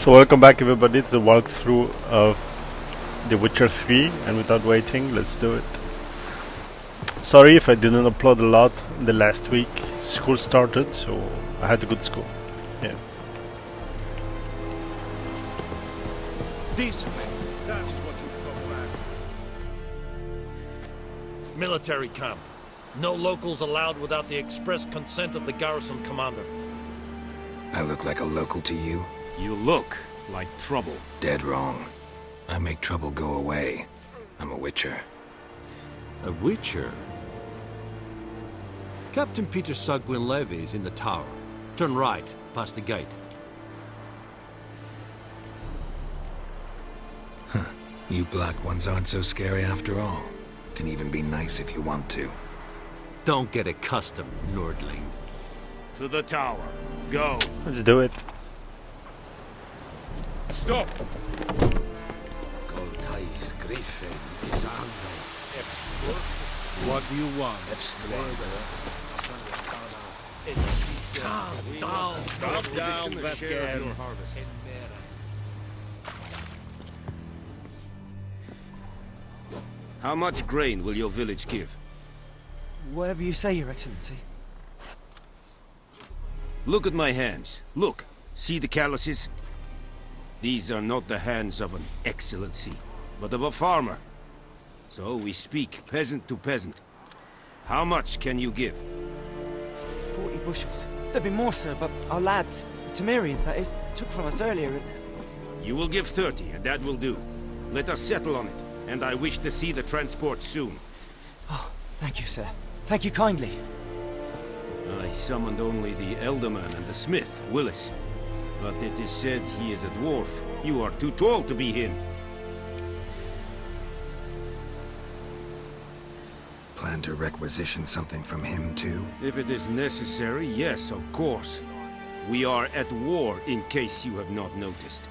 So welcome back everybody to the walkthrough of The Witcher 3, and without waiting, let's do it. Sorry if I didn't upload a lot the last week. School started, so I had to go to school. Yeah. Decent. That is what you call back. Military camp. No locals allowed without the express consent of the garrison commander. I look like a local to you? You look like trouble. Dead wrong. I make trouble go away. I'm a witcher. A witcher? Captain Peter Sagwin Levy is in the tower. Turn right, past the gate. Huh. You black ones aren't so scary after all. Can even be nice if you want to. Don't get accustomed, Nordling. To the tower. Go. Let's do it. Stop! Goltais Griffin is What do you want? Calm down. Stop down, Vetgen. How much grain will your village give? Whatever you say, Your Excellency. Look at my hands. Look. See the calluses? These are not the hands of an excellency, but of a farmer. So we speak peasant to peasant. How much can you give? 40 bushels. There'd be more, sir, but our lads, the Temerians, that is, took from us earlier. You will give 30, and that will do. Let us settle on it, and I wish to see the transport soon. Oh, thank you, sir. Thank you kindly. I summoned only the Elderman and the smith, Willis. But it is said he is a dwarf. You are too tall to be him. Plan to requisition something from him, too? If it is necessary, yes, of course. We are at war, in case you have not noticed.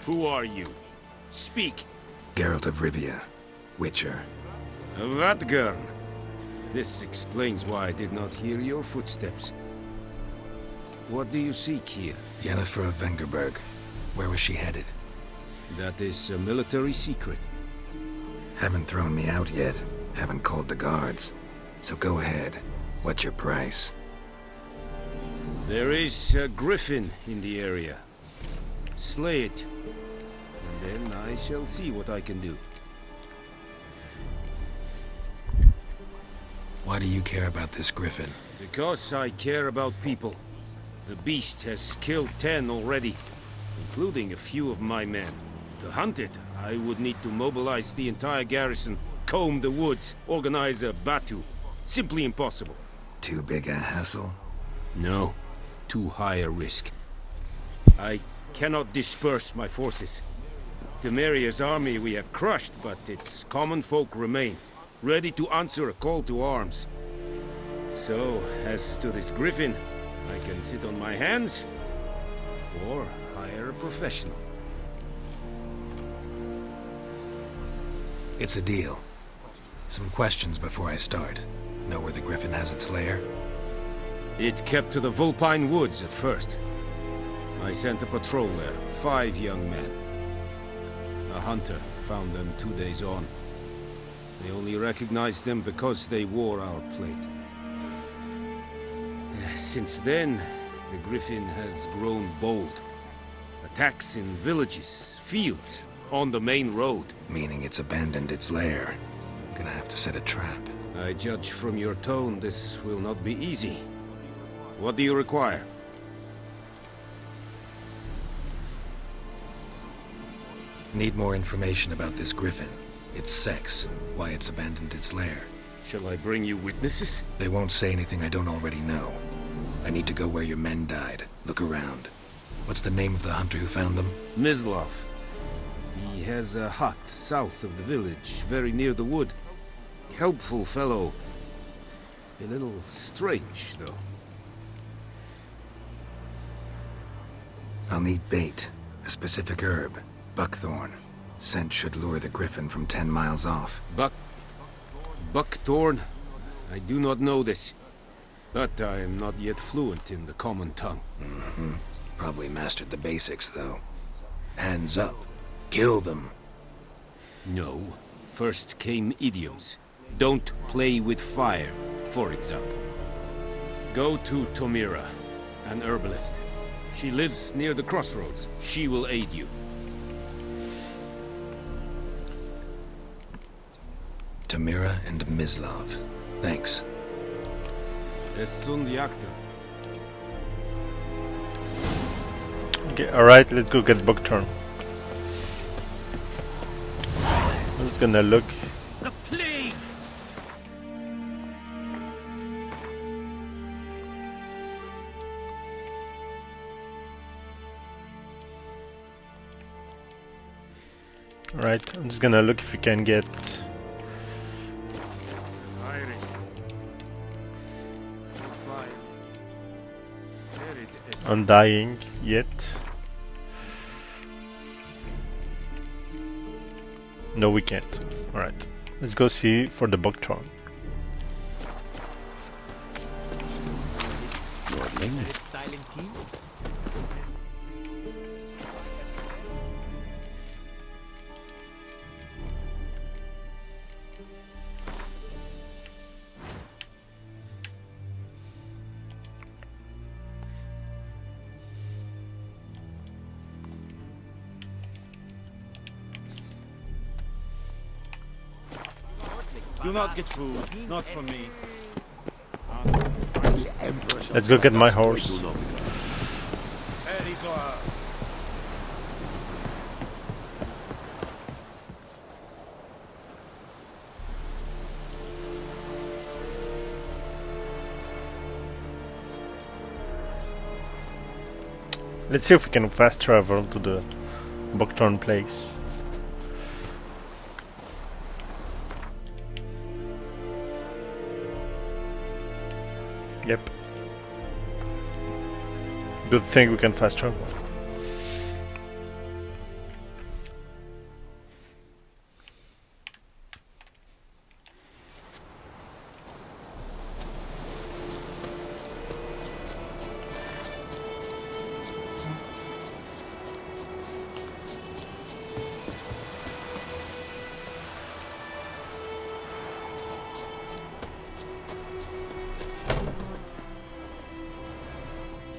Who are you? Speak. Geralt of Rivia. Witcher. Vatgern. This explains why I did not hear your footsteps. What do you seek here? Yennefer of Vengerberg. Where was she headed? That is a military secret. Haven't thrown me out yet. Haven't called the guards. So go ahead. What's your price? There is a griffin in the area. Slay it. And then I shall see what I can do. Why do you care about this griffin? Because I care about people. The beast has killed 10 already, including a few of my men. To hunt it, I would need to mobilize the entire garrison, comb the woods, organize a batu. Simply impossible. Too big a hassle? No. Too high a risk. I cannot disperse my forces. Temeria's army we have crushed, but its common folk remain, ready to answer a call to arms. So, as to this griffin, I can sit on my hands, or hire a professional. It's a deal. Some questions before I start. Know where the griffin has its lair? It kept to the Vulpine Woods at first. I sent a patrol there, 5 young men. A hunter found them 2 days on. They only recognized them because they wore our plate. Since then, the griffin has grown bold. Attacks in villages, fields, on the main road. Meaning it's abandoned its lair. Gonna have to set a trap. I judge from your tone this will not be easy. What do you require? Need more information about this griffin. Its sex, why it's abandoned its lair. Shall I bring you witnesses? They won't say anything I don't already know. I need to go where your men died. Look around. What's the name of the hunter who found them? Mislov. He has a hut south of the village, very near the wood. Helpful fellow. A little strange, though. I'll need bait. A specific herb. Buckthorn. Scent should lure the griffin from 10 miles off. Buckthorn? I do not know this. But I am not yet fluent in the common tongue. Probably mastered the basics, though. Hands up. Kill them. No. First came idioms. Don't play with fire, for example. Go to Tomira, an herbalist. She lives near the crossroads. She will aid you. Tamira and Mislav. Thanks. Es sunt jakten. Okay, alright, let's go get Buckthorn. I'm just gonna look. The plague! Alright, I'm just gonna look if we can get Firing. Fire. Serid es Undying yet. No, we can't. Alright, let's go see for the Buckthorn. Do not get food. Not from me. Let's go get my horse. Erigor. Let's see if we can fast travel to the Buckthorn place. Yep. Good thing we can fast travel.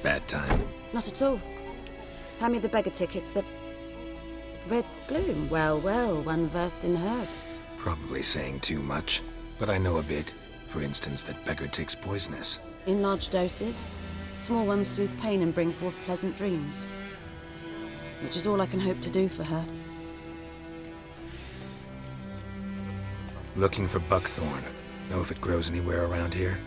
Bad time. Not at all. Hand me the beggar tickets, the red bloom. Well, well, one versed in herbs. Probably saying too much, but I know a bit. For instance, that beggar tick's poisonous. In large doses, small ones soothe pain and bring forth pleasant dreams. Which is all I can hope to do for her. Looking for buckthorn. Know if it grows anywhere around here?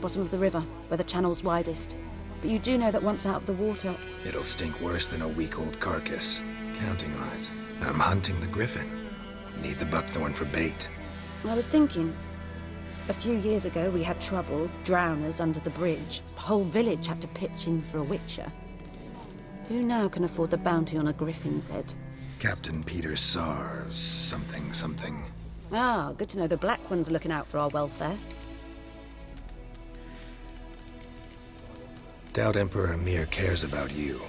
Bottom of the river, where the channel's widest. But you do know that once out of the water... It'll stink worse than a week-old carcass. Counting on it. I'm hunting the griffin. Need the buckthorn for bait. I was thinking... A few years ago we had trouble, drowners under the bridge. The whole village had to pitch in for a witcher. Who now can afford the bounty on a griffin's head? Captain Peter Sars, something. Ah, good to know the Black One's looking out for our welfare. Doubt Emperor Emir cares about you.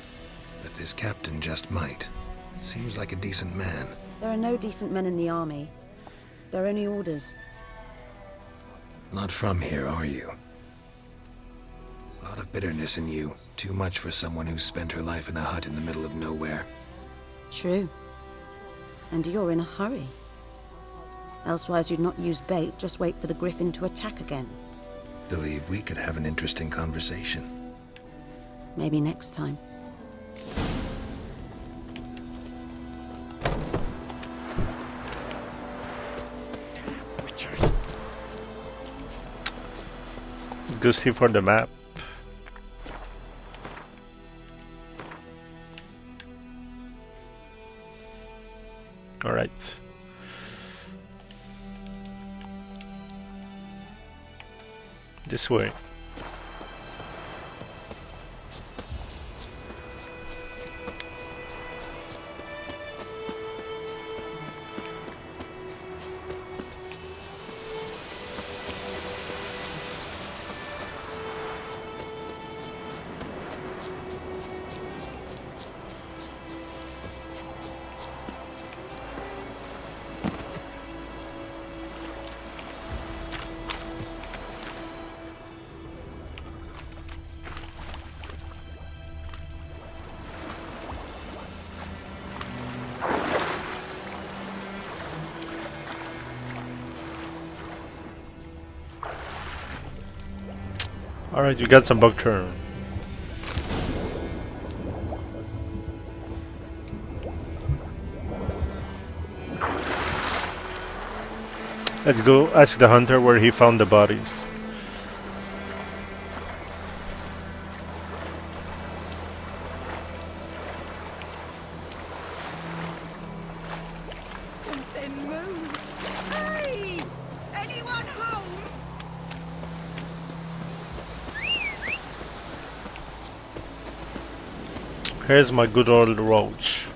But this captain just might. Seems like a decent man. There are no decent men in the army. They're only orders. Not from here, are you? A lot of bitterness in you. Too much for someone who's spent her life in a hut in the middle of nowhere. True. And you're in a hurry. Elsewise you'd not use bait, just wait for the griffin to attack again. Believe we could have an interesting conversation. Maybe next time. Witchers. Let's go see for the map. Alright. This way. Alright, you got some buckthorn. Let's go ask the hunter where he found the bodies. Something moved. Hey! Anyone home? Here's my good old roach.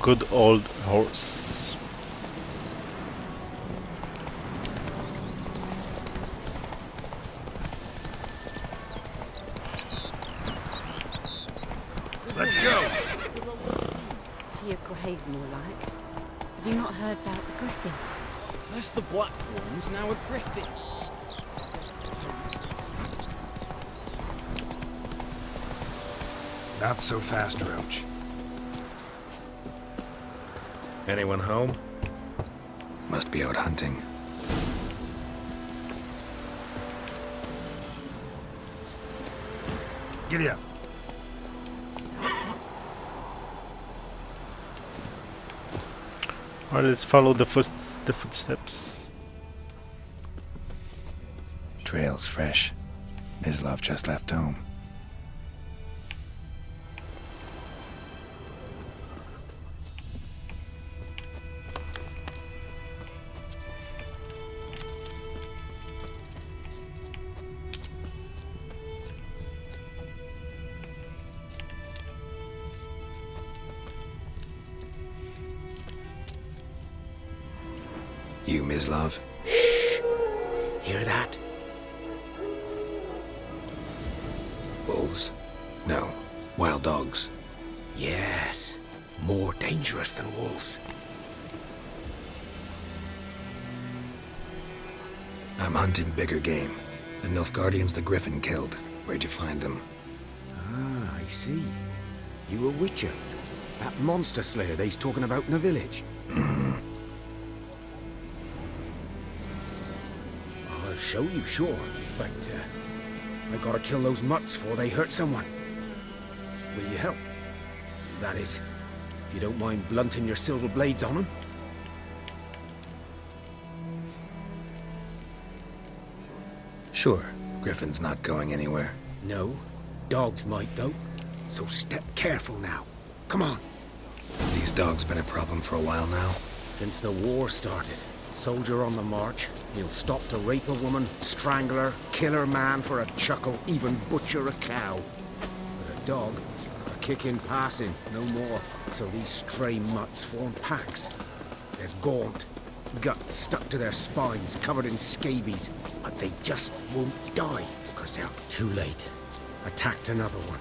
Good old horse. Let's go! To your grave, more like. Have you not heard about the griffin? First the black ones, now a griffin. Not so fast, Roach. Anyone home? Must be out hunting. Giddy up. Alright, let's follow the footsteps. Trail's fresh. Mislav just left home. You, Mislav? Hear that? Wolves? No. Wild dogs. Yes. More dangerous than wolves. I'm hunting bigger game. The Nilfgaardians the Griffin killed. Where'd you find them? Ah, I see. You a witcher. That monster slayer they's talking about in the village. I'll show you, sure. But, I gotta kill those mutts before they hurt someone. Will you help? That is, if you don't mind blunting your silver blades on them. Sure. Griffin's not going anywhere. No. Dogs might, though. So step careful now. Come on. These dogs been a problem for a while now. Since the war started. Soldier on the march. He'll stop to rape a woman, strangle her, kill her man for a chuckle, even butcher a cow. But a dog, a kick in passing, no more. So these stray mutts form packs. They're gaunt, guts stuck to their spines, covered in scabies. But they just won't die, because they're too late. Attacked another one.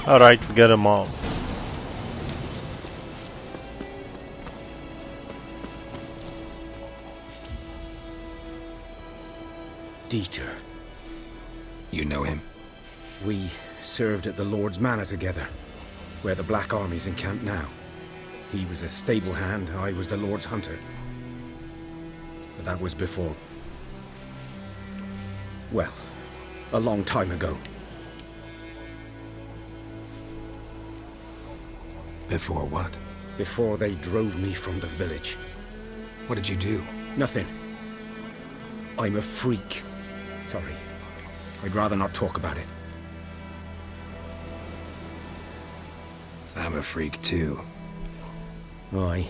Alright, we get them all. Dieter. You know him? We served at the Lord's Manor together, where the Black Army's encamped now. He was a stable hand, I was the Lord's hunter. But that was before... well, a long time ago. Before what? Before they drove me from the village. What did you do? Nothing. I'm a freak. Sorry. I'd rather not talk about it. I'm a freak too. Aye,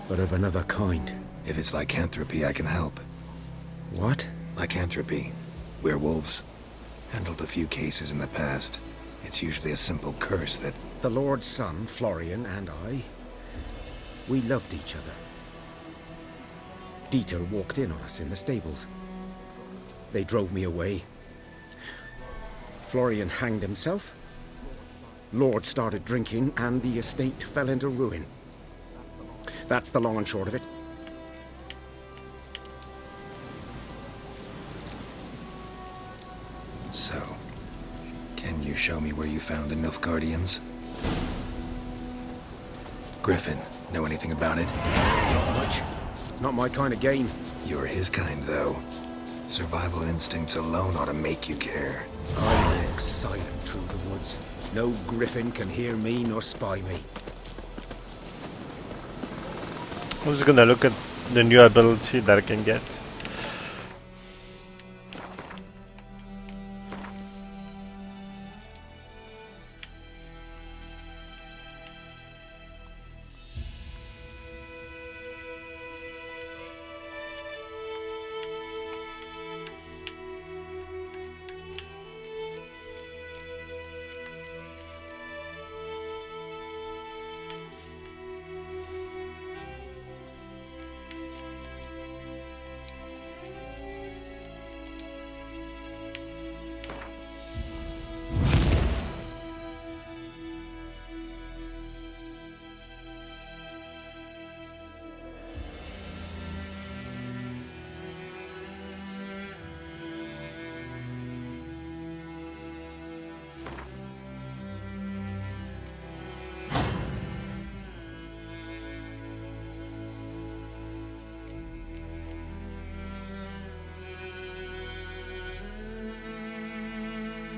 but of another kind. If it's lycanthropy, I can help. What? Lycanthropy. Werewolves. Handled a few cases in the past. It's usually a simple curse that... The Lord's son, Florian, and I... we loved each other. Dieter walked in on us in the stables. They drove me away. Florian hanged himself. Lord started drinking, and the estate fell into ruin. That's the long and short of it. So, can you show me where you found the Nilfgaardians? Griffin, know anything about it? Not much. Not my kind of game. You're his kind, though. Survival instincts alone ought to make you care. I walk silent through the woods. No griffin can hear me nor spy me. I'm just gonna look at the new ability that I can get.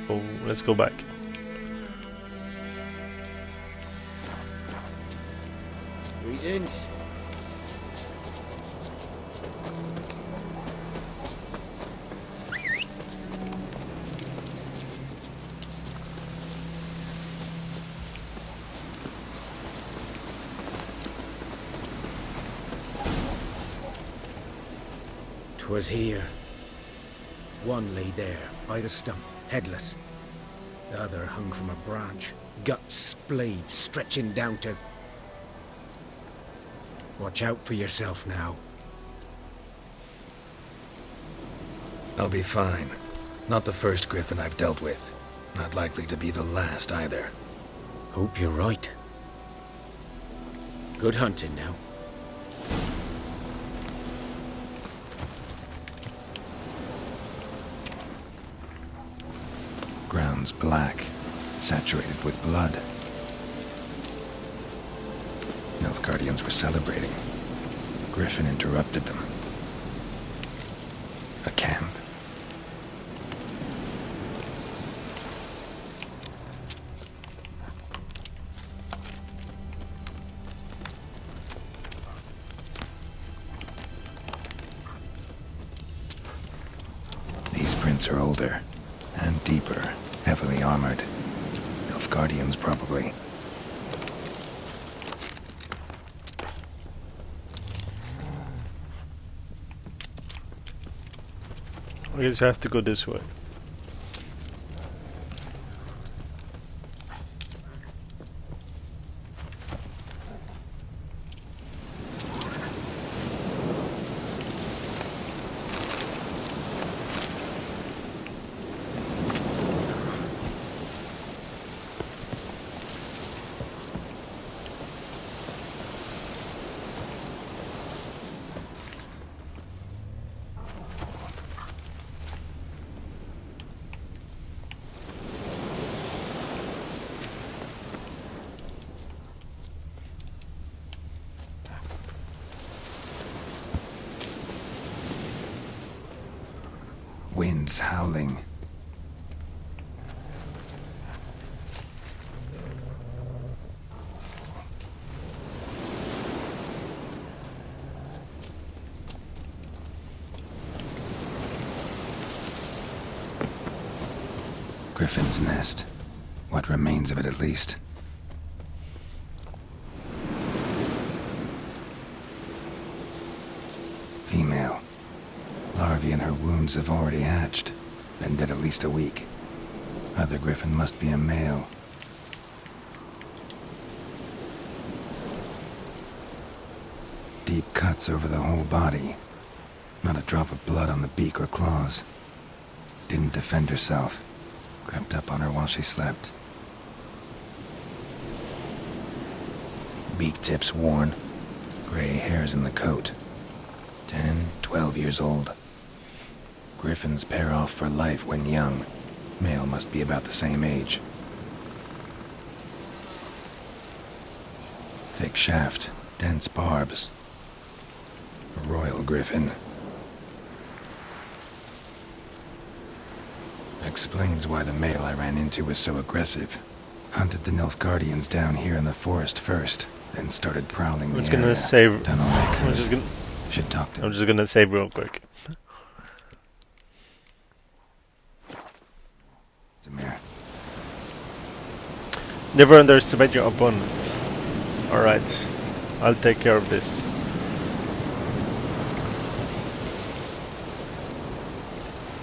So let's go back. Greetings. "'Twas here. One lay there, by the stump, headless. The other hung from a branch, guts splayed, stretching down to... Watch out for yourself now." I'll be fine. Not the first griffin I've dealt with. Not likely to be the last either. Hope you're right. Good hunting now. Ground's black, saturated with blood. Nilfgaardians were celebrating. Griffin interrupted them. A camp. These prints are older and deeper, heavily armored. Nilfgaardians, probably. I guess you have to go this way. Winds howling. Griffin's nest. What remains of it, at least. Female. Larvae in her wounds have already hatched. Been dead at least a week. Other griffin must be a male. Deep cuts over the whole body. Not a drop of blood on the beak or claws. Didn't defend herself. Crept up on her while she slept. Beak tips worn. Gray hairs in the coat. 10, 12 years old. Griffins pair off for life when young. Male must be about the same age. Thick shaft, dense barbs. A royal griffin. Explains why the male I ran into was so aggressive. Hunted the Nilfgaardians down here in the forest first, then started prowling the area. Done all I could. Should talk to him. I'm just gonna save real quick. Demir. Never underestimate your opponent. Alright, I'll take care of this.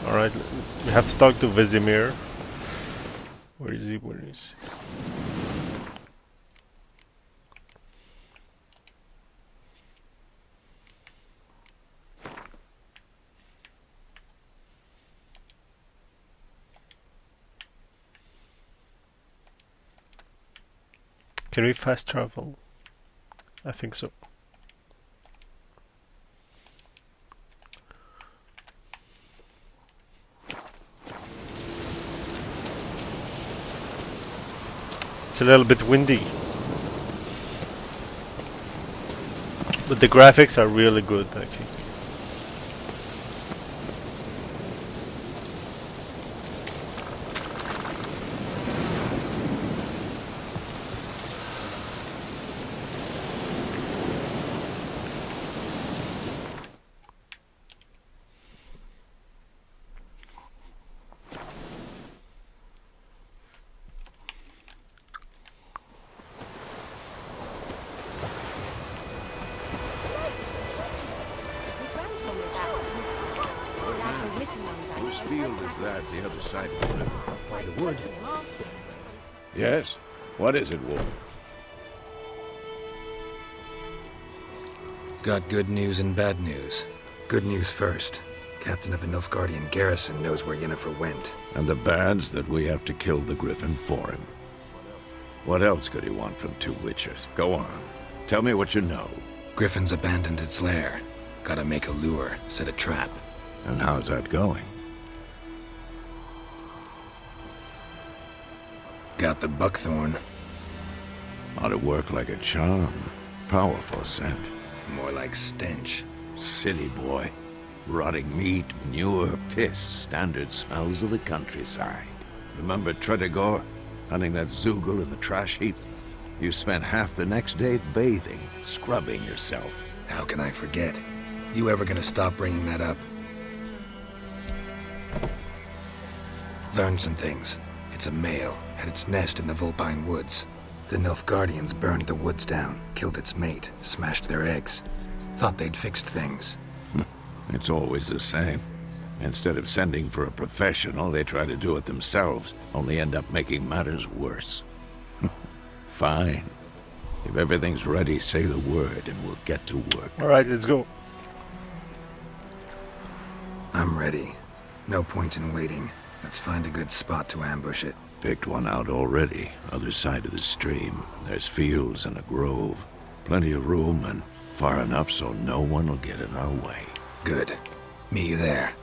Alright, we have to talk to Vesemir. Where is he? Where is he? Can we fast travel? I think so. It's a little bit windy, but the graphics are really good, I think. Whose field is that, the other side of the river? By the wood. Yes? What is it, Wolf? Got good news and bad news. Good news first. Captain of a Nilfgaardian garrison knows where Yennefer went. And the bad's that we have to kill the Griffin for him. What else could he want from two witches? Go on. Tell me what you know. Griffin's abandoned its lair. Gotta make a lure, set a trap. And how's that going? Got the buckthorn. Ought to work like a charm. Powerful scent. More like stench. City boy. Rotting meat, manure, piss. Standard smells of the countryside. Remember Tredegor? Hunting that Zoogle in the trash heap? You spent half the next day bathing, scrubbing yourself. How can I forget? You ever gonna stop bringing that up? Learned some things. It's a male, had its nest in the Vulpine Woods. The Nilfgaardians burned the woods down, killed its mate, smashed their eggs. Thought they'd fixed things. It's always the same. Instead of sending for a professional, they try to do it themselves, only end up making matters worse. Fine. If everything's ready, say the word and we'll get to work. Alright, let's go. I'm ready. No point in waiting. Let's find a good spot to ambush it. Picked one out already. Other side of the stream. There's fields and a grove. Plenty of room and far enough so no one will get in our way. Good. Meet you there.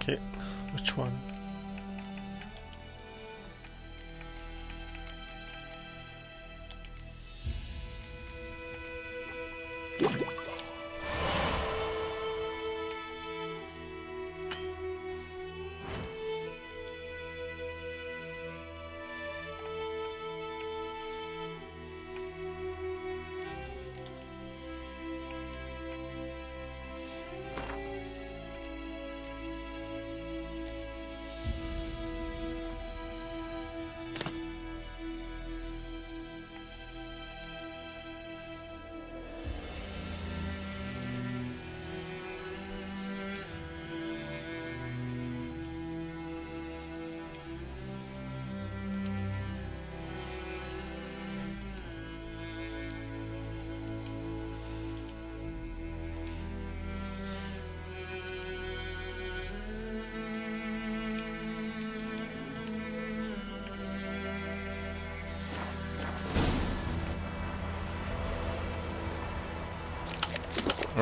Okay, which one?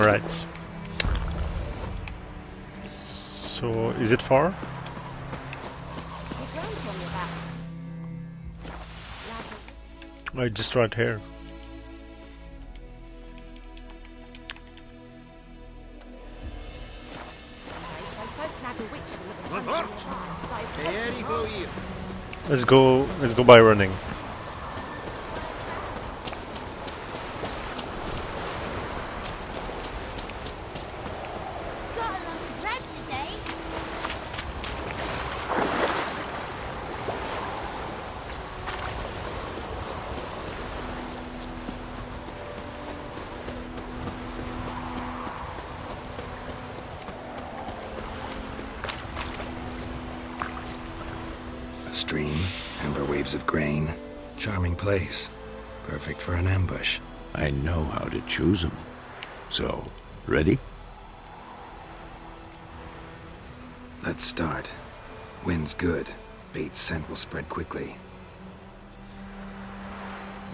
Alright. So, is it far? Just right here. Let's go by running. Got a lot of bread today. A stream, amber waves of grain. Charming place. Perfect for an ambush. I know how to choose them. So, ready? Let's start. Wind's good. Bait's scent will spread quickly.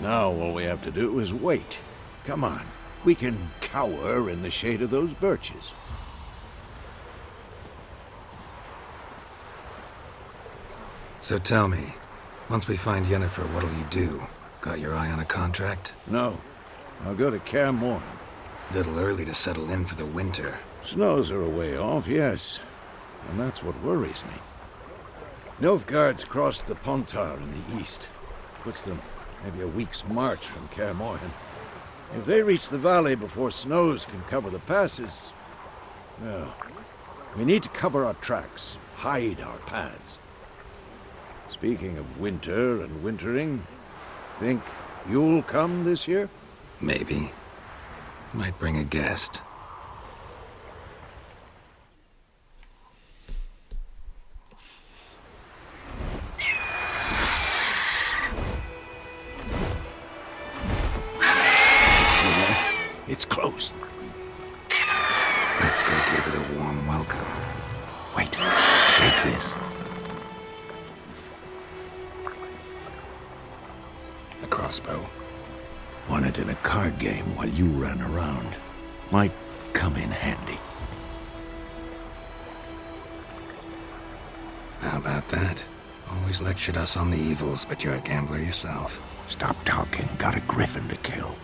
Now all we have to do is wait. Come on. We can cower in the shade of those birches. So tell me, once we find Yennefer, what'll you do? Got your eye on a contract? No. I'll go to Kaer Morhen. Little early to settle in for the winter. Snows are a way off, yes. And that's what worries me. Nilfgaard's crossed the Pontar in the east. Puts them maybe a week's march from Kaer Morhen. If they reach the valley before snows can cover the passes, well, we need to cover our tracks, hide our paths. Speaking of winter and wintering, think you'll come this year? Maybe. Might bring a guest. It's close. Let's go give it a warm welcome. Wait, take this. A crossbow. Won it in a card game while you ran around. Might come in handy. How about that? Always lectured us on the evils, but you're a gambler yourself. Stop talking. Got a griffin to kill.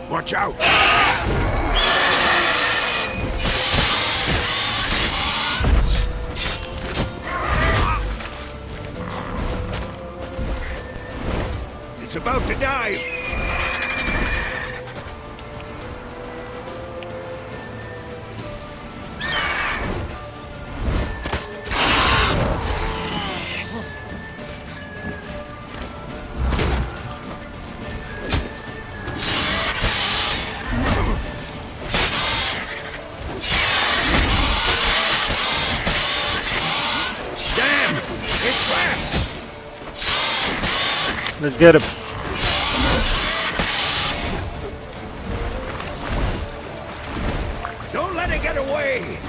Watch out! It's about to dive! Let's get him. Don't let it get away!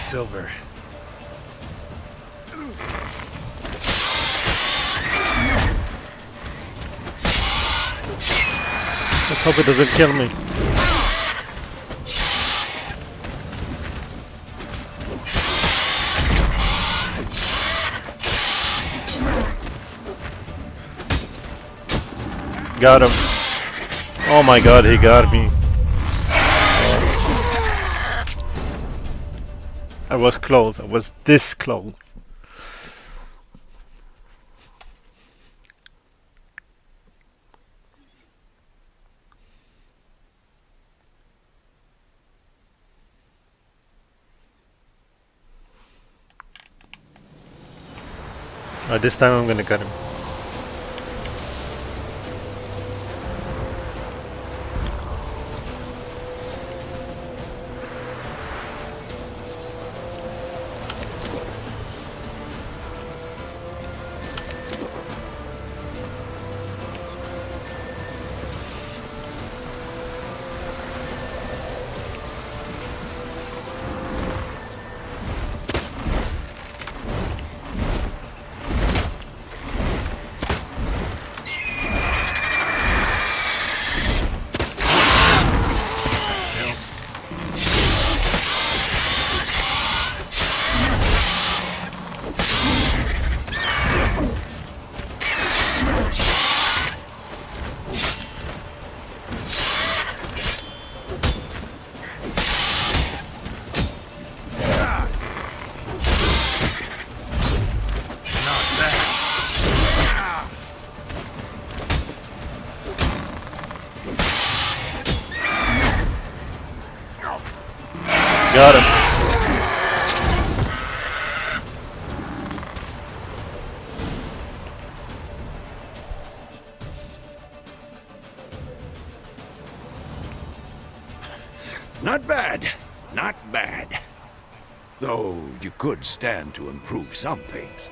Silver. Let's hope it doesn't kill me. Got him. Oh my god, he got me. I was close. I was this close. This time I'm gonna cut him. Got him. Not bad. Not bad. Though you could stand to improve some things.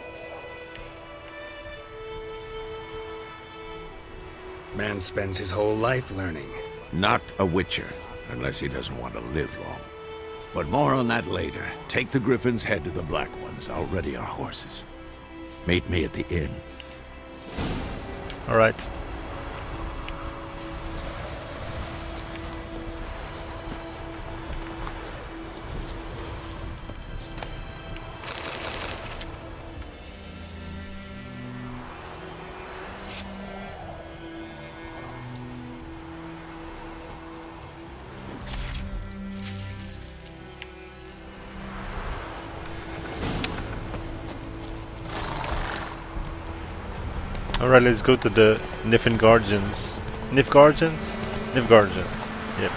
Man spends his whole life learning. Not a Witcher, unless he doesn't want to live long. But more on that later. Take the Griffin's head to the Black Ones. I'll ready our horses. Meet me at the inn. All right. Alright, let's go to the Niflgaardians. Niflgaardians? Niflgaardians. Yep.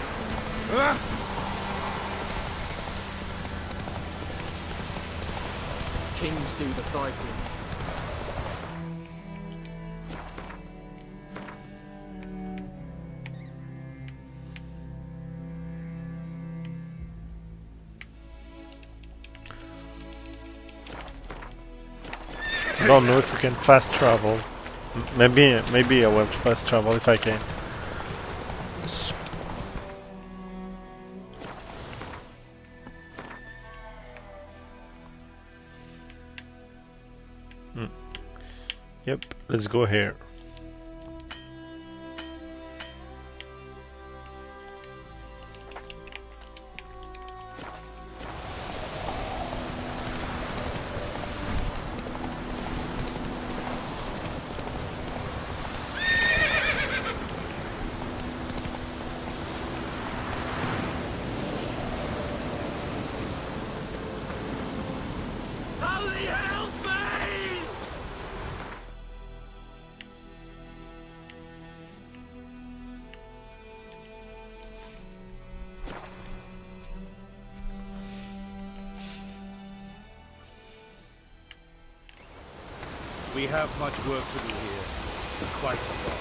Kings do the fighting. I don't know if we can fast travel. Maybe I will fast travel if I can. Yep, let's go here. We have much work to do here. Quite a lot.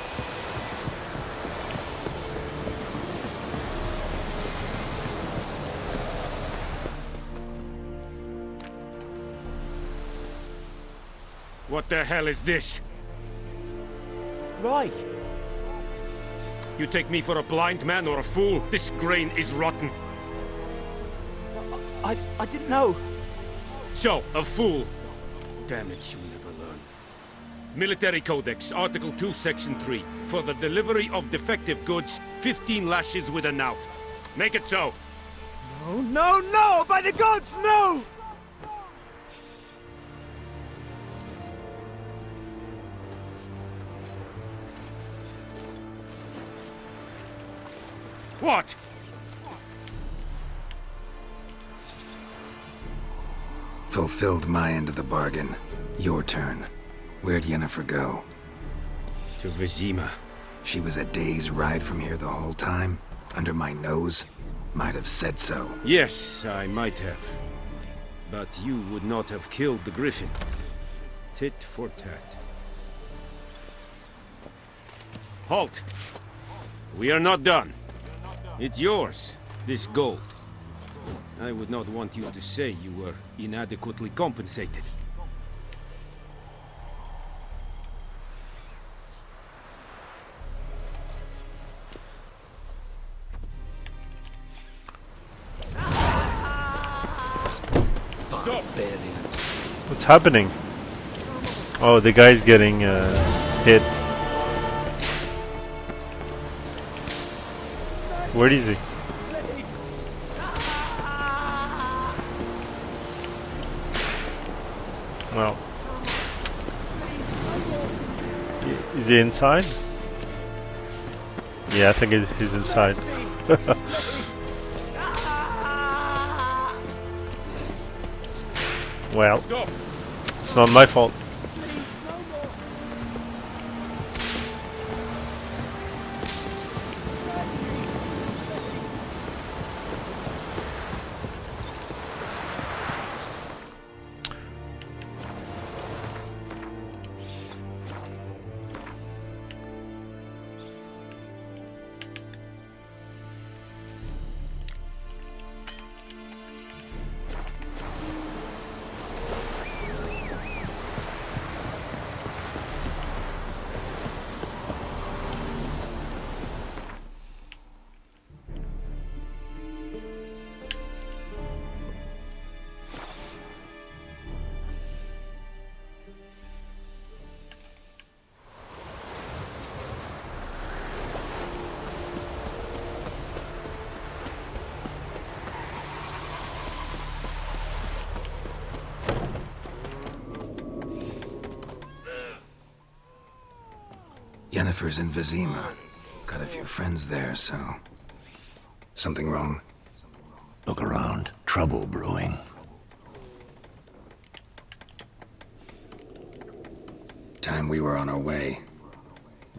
What the hell is this? Right. You take me for a blind man or a fool? This grain is rotten. I didn't know. So, a fool. Damn it, you'll never learn. Military Codex, Article 2, Section 3. For the delivery of defective goods, 15 lashes with a knout. Make it so. No, no, no! By the gods, no! What? Fulfilled my end of the bargain. Your turn. Where'd Yennefer go? To Vizima. She was a day's ride from here the whole time? Under my nose? Might have said so. Yes, I might have. But you would not have killed the griffin. Tit for tat. Halt! We are not done. It's yours, this gold. I would not want you to say you were inadequately compensated. Stop! What's happening? Oh, the guy's getting hit. Where is he? Well, is he inside? Yeah, I think he's inside. Well, it's not my fault. Yennefer's in Vizima. Got a few friends there, so... Something wrong? Look around. Trouble brewing. Time we were on our way.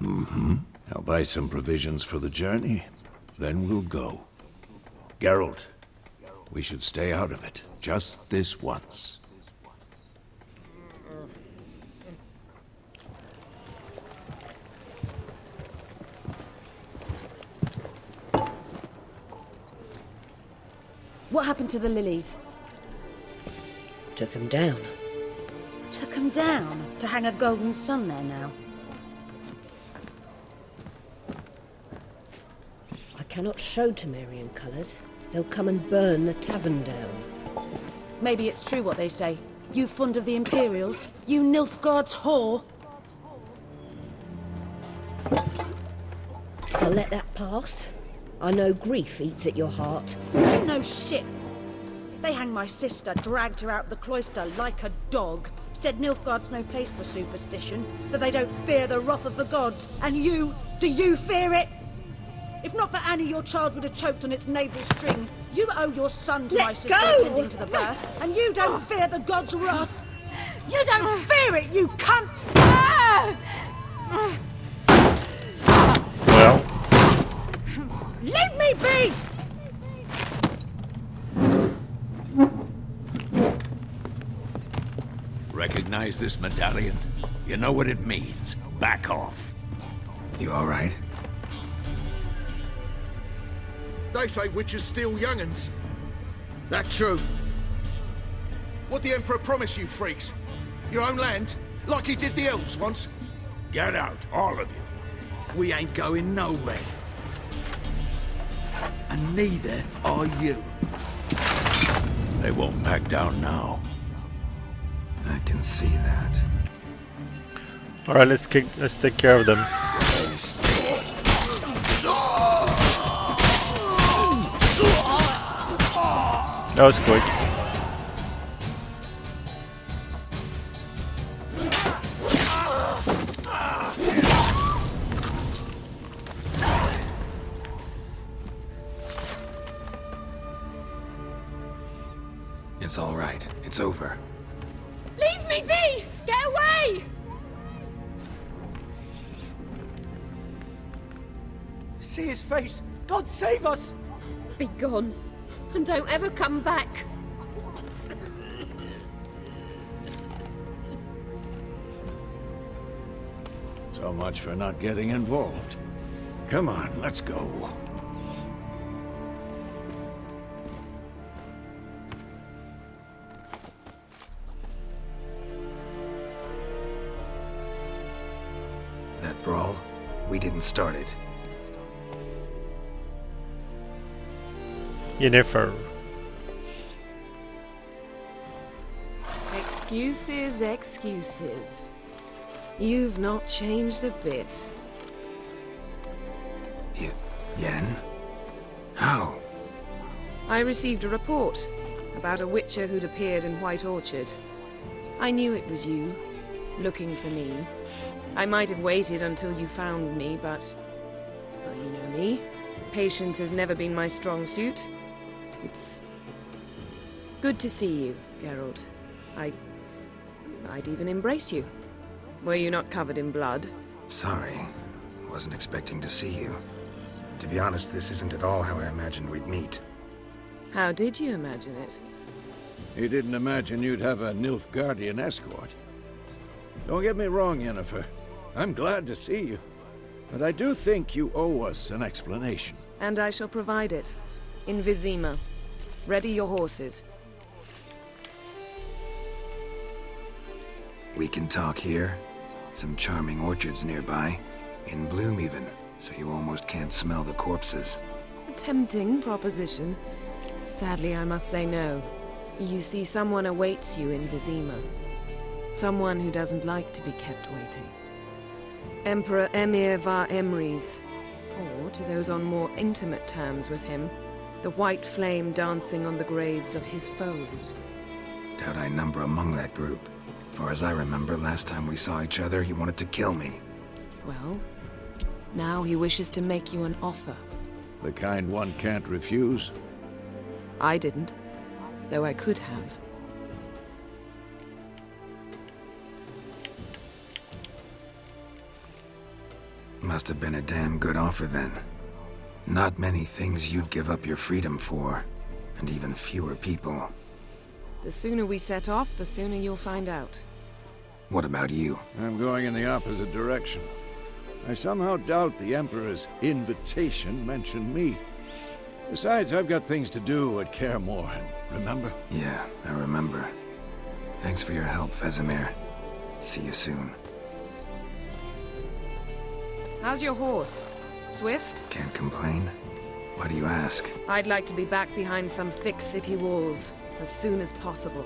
Mm-hmm. I'll buy some provisions for the journey. Then we'll go. Geralt, we should stay out of it. Just this once. What happened to the lilies? Took them down. Took them down? To hang a golden sun there now? I cannot show Temerian colours. They'll come and burn the tavern down. Maybe it's true what they say. You fond of the Imperials? You Nilfgaard's whore? I'll let that pass. I know grief eats at your heart. You know shit. They hanged my sister, dragged her out the cloister like a dog. Said Nilfgaard's no place for superstition, that they don't fear the wrath of the gods. And you, do you fear it? If not for Annie, your child would have choked on its navel string. You owe your son to my sister attending to the birth, and you don't fear the gods' wrath. You don't fear it, you cunt! Well. Leave me be! Recognize this medallion? You know what it means. Back off. You all right? They say witches steal young'uns. That true. What the Emperor promise you, freaks? Your own land? Like he did the elves once? Get out, all of you. We ain't going nowhere. And neither are you. They won't back down now. I can see that. All right, let's take care of them. That was quick. It's all right. It's over. Leave me be! Get away! See his face! God save us! Be gone, and don't ever come back. So much for not getting involved. Come on, let's go. That brawl, we didn't start it. Yennefer. Excuses, excuses. You've not changed a bit. Yen? How? I received a report about a witcher who'd appeared in White Orchard. I knew it was you, looking for me. I might have waited until you found me, but... well, you know me. Patience has never been my strong suit. It's... good to see you, Geralt. I'd even embrace you. Were you not covered in blood? Sorry. Wasn't expecting to see you. To be honest, this isn't at all how I imagined we'd meet. How did you imagine it? You didn't imagine you'd have a Nilfgaardian escort. Don't get me wrong, Yennefer. I'm glad to see you. But I do think you owe us an explanation. And I shall provide it. In Vizima. Ready your horses. We can talk here. Some charming orchards nearby. In bloom even, so you almost can't smell the corpses. A tempting proposition. Sadly, I must say no. You see, someone awaits you in Vizima. Someone who doesn't like to be kept waiting. Emperor Emir var Emrys. Or, to those on more intimate terms with him, the white flame dancing on the graves of his foes. Doubt I number among that group. Far as I remember, last time we saw each other, he wanted to kill me. Well, now he wishes to make you an offer. The kind one can't refuse? I didn't, though I could have. Must have been a damn good offer then. Not many things you'd give up your freedom for, and even fewer people. The sooner we set off, the sooner you'll find out. What about you? I'm going in the opposite direction. I somehow doubt the Emperor's invitation mentioned me. Besides, I've got things to do at Kaer Morhen, remember? Yeah, I remember. Thanks for your help, Vesemir. See you soon. How's your horse? Swift? Can't complain. Why do you ask? I'd like to be back behind some thick city walls as soon as possible.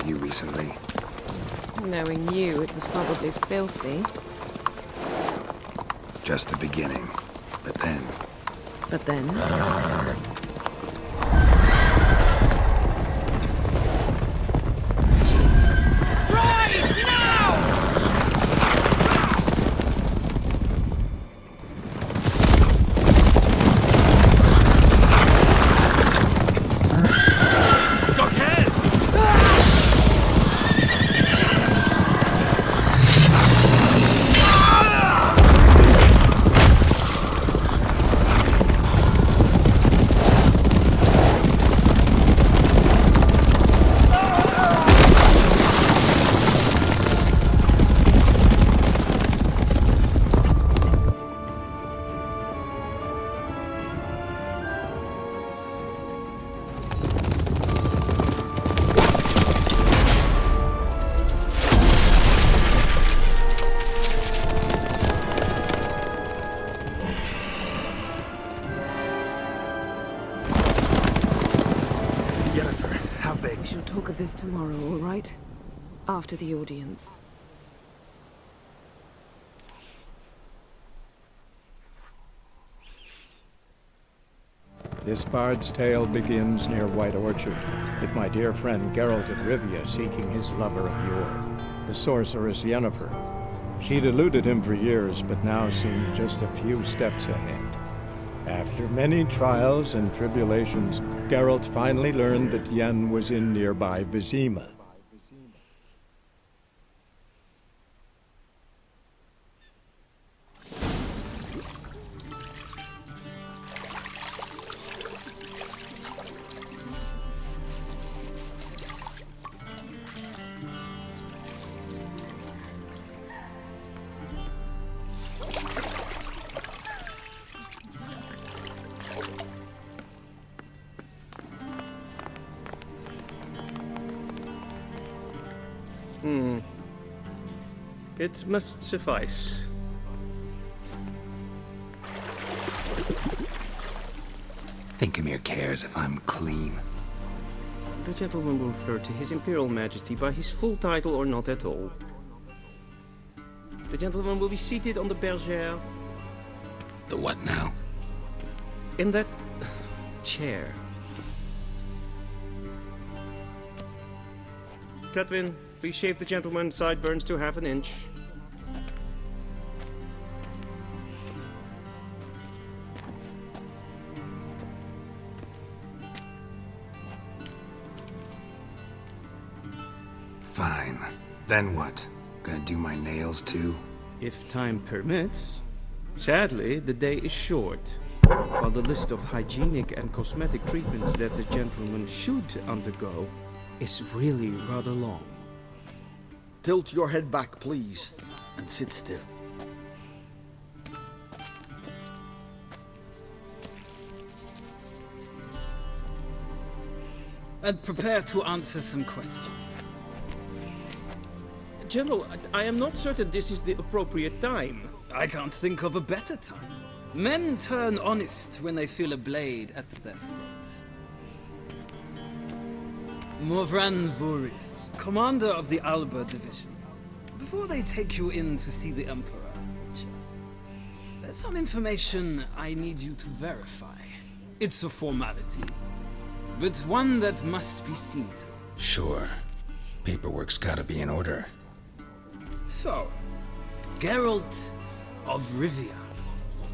Recently. Knowing you, it was probably filthy. Just the beginning. But then... But then? shall talk of this tomorrow, all right? After the audience. This bard's tale begins near White Orchard, with my dear friend Geralt of Rivia seeking his lover of yore, the sorceress Yennefer. She'd eluded him for years, but now seemed just a few steps ahead. After many trials and tribulations, Geralt finally learned that Yen was in nearby Vizima. It must suffice. Thinkamere cares if I'm clean. The gentleman will refer to His Imperial Majesty by his full title or not at all. The gentleman will be seated on the bergère. The what now? In that chair. Catwin, please shave the gentleman's sideburns to half an inch. Fine. Then what? Gonna do my nails too? If time permits. Sadly, the day is short, while the list of hygienic and cosmetic treatments that the gentleman should undergo is really rather long. Tilt your head back, please, and sit still. And prepare to answer some questions. General, I am not certain this is the appropriate time. I can't think of a better time. Men turn honest when they feel a blade at their throat. Morvran Voorhis, commander of the Alba Division. Before they take you in to see the Emperor, there's some information I need you to verify. It's a formality, but one that must be seen to. Sure. Paperwork's gotta be in order. So, Geralt of Rivia.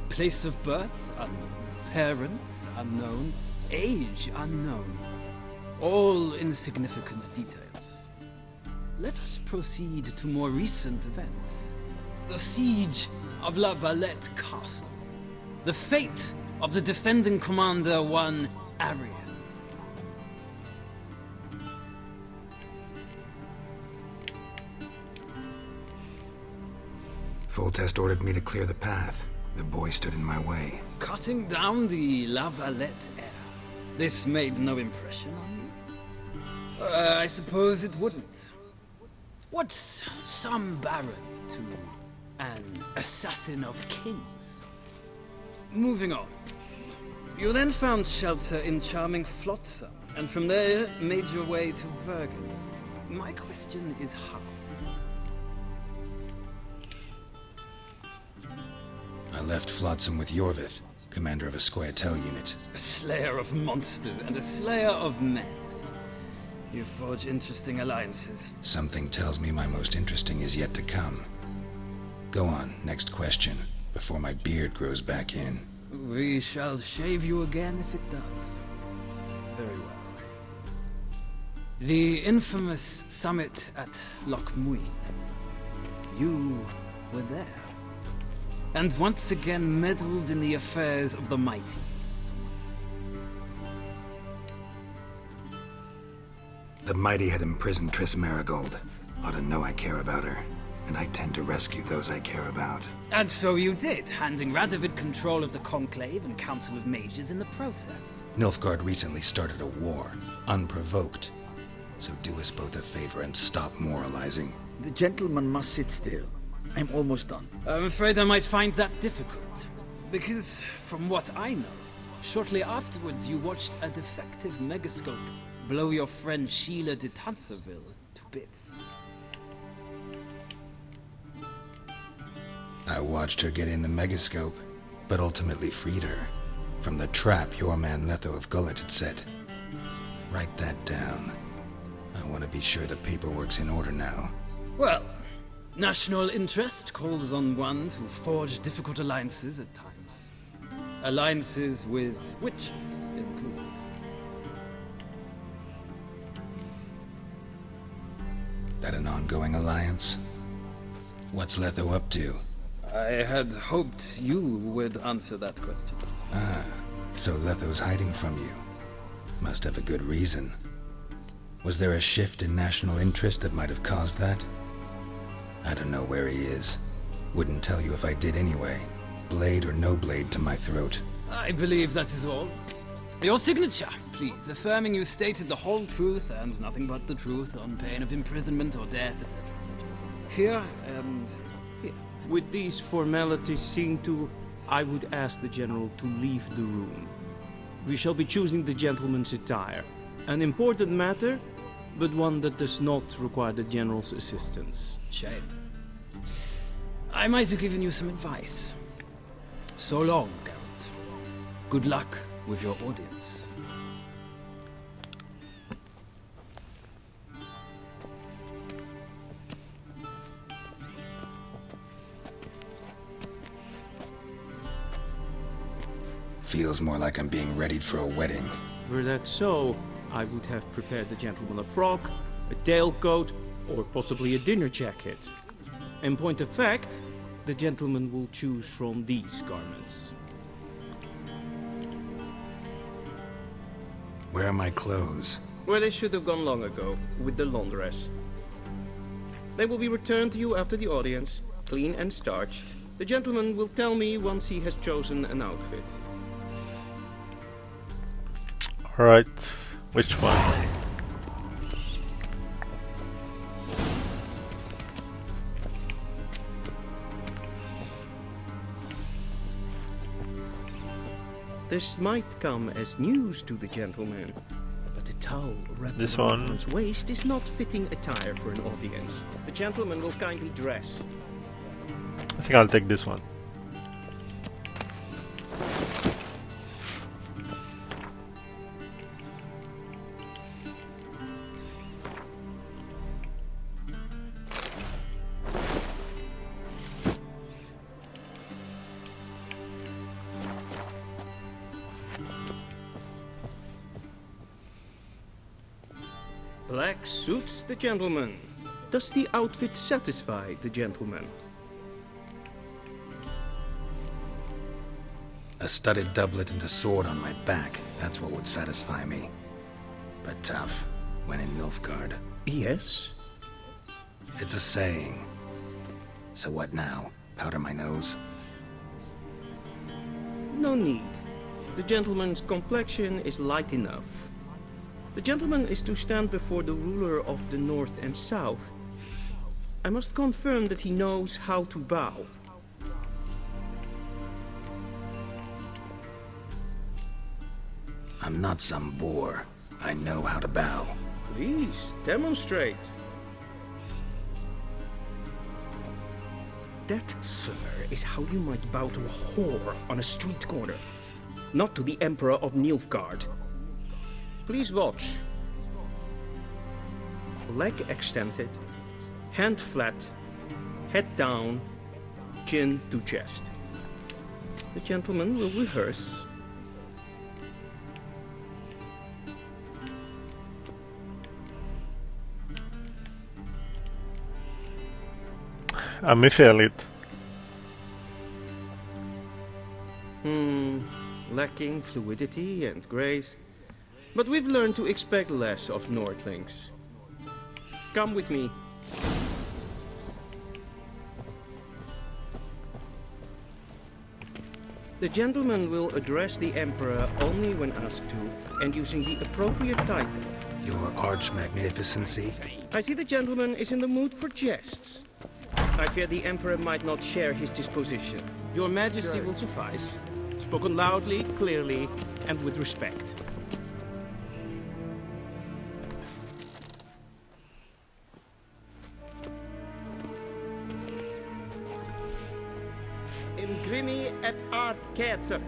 Place of birth unknown. Parents unknown. Age unknown. All insignificant details. Let us proceed to more recent events. The siege of La Valette Castle. The fate of the defending commander, one Arian. Foltest ordered me to clear the path. The boy stood in my way. Cutting down the La Valette heir. This made no impression on you? I suppose it wouldn't. What's some baron to an assassin of kings? Moving on. You then found shelter in charming Flotsam, and from there made your way to Vergen. My question is how? I left Flotsam with Yorvith, commander of a Scoia'tael unit. A slayer of monsters and a slayer of men. You forge interesting alliances. Something tells me my most interesting is yet to come. Go on, next question, before my beard grows back in. We shall shave you again if it does. Very well. The infamous summit at Loch Muin. You were there. And once again meddled in the affairs of the mighty. The mighty had imprisoned Triss Merigold. Ought to know I care about her, and I tend to rescue those I care about. And so you did, handing Radovid control of the Conclave and Council of Mages in the process. Nilfgaard recently started a war, unprovoked. So do us both a favor and stop moralizing. The gentleman must sit still. I'm almost done. I'm afraid I might find that difficult. Because, from what I know, shortly afterwards you watched a defective megascope blow your friend Sheila de Tanserville to bits. I watched her get in the megascope, but ultimately freed her from the trap your man Letho of Gullet had set. Write that down. I want to be sure the paperwork's in order now. Well, national interest calls on one to forge difficult alliances at times. Alliances with witches included. That an ongoing alliance? What's Letho up to? I had hoped you would answer that question. Ah, so Letho's hiding from you. Must have a good reason. Was there a shift in national interest that might have caused that? I don't know where he is. Wouldn't tell you if I did anyway. Blade or no blade to my throat. I believe that is all. Your signature, please, affirming you stated the whole truth and nothing but the truth on pain of imprisonment or death, etc., etc. Here and here. With these formalities seen to, I would ask the General to leave the room. We shall be choosing the gentleman's attire. An important matter, but one that does not require the General's assistance. Shame. I might have given you some advice. So long, Geralt. Good luck with your audience. Feels more like I'm being readied for a wedding. Were that so, I would have prepared the gentleman a frock, a tailcoat, or possibly a dinner jacket. In point of fact, the gentleman will choose from these garments. Where are my clothes? Where they should have gone long ago, with the laundress. They will be returned to you after the audience, clean and starched. The gentleman will tell me once he has chosen an outfit. Alright, which one? This might come as news to the gentleman, but the towel wrapped This around one. one's waist is not fitting attire for an audience. The gentleman will kindly dress. I think I'll take this one. Black suits the gentleman. Does the outfit satisfy the gentleman? A studded doublet and a sword on my back. That's what would satisfy me. But tough, when in Nilfgaard. Yes? It's a saying. So what now? Powder my nose? No need. The gentleman's complexion is light enough. The gentleman is to stand before the ruler of the North and South. I must confirm that he knows how to bow. I'm not some boor. I know how to bow. Please, demonstrate. That, sir, is how you might bow to a whore on a street corner. Not to the Emperor of Nilfgaard. Please watch. Leg extended, hand flat, head down, chin to chest. The gentleman will rehearse. I feel it. Lacking fluidity and grace. But we've learned to expect less of Nordlings. Come with me. The gentleman will address the Emperor only when asked to, and using the appropriate title. Your arch-magnificency? I see the gentleman is in the mood for jests. I fear the Emperor might not share his disposition. Your Majesty will suffice. Spoken loudly, clearly, and with respect. Ketzer.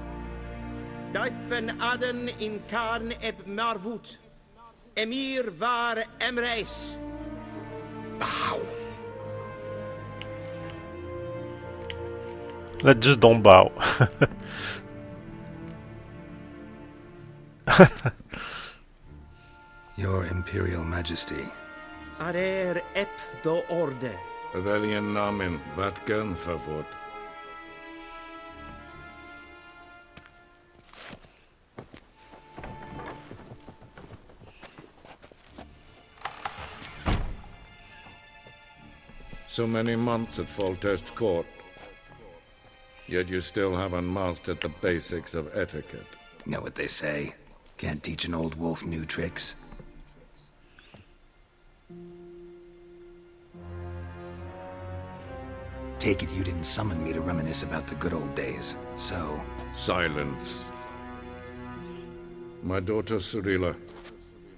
Duifen Aden in Karn eb Marvut. Emir var Emreis. Bow. Let's just don't bow. Your Imperial Majesty. Arer ep do orde. Welchen Namen? Wat gern verwort? So many months at Foltest Court. Yet you still haven't mastered the basics of etiquette. Know what they say? Can't teach an old wolf new tricks. Take it you didn't summon me to reminisce about the good old days, so... Silence. My daughter Cyrilla,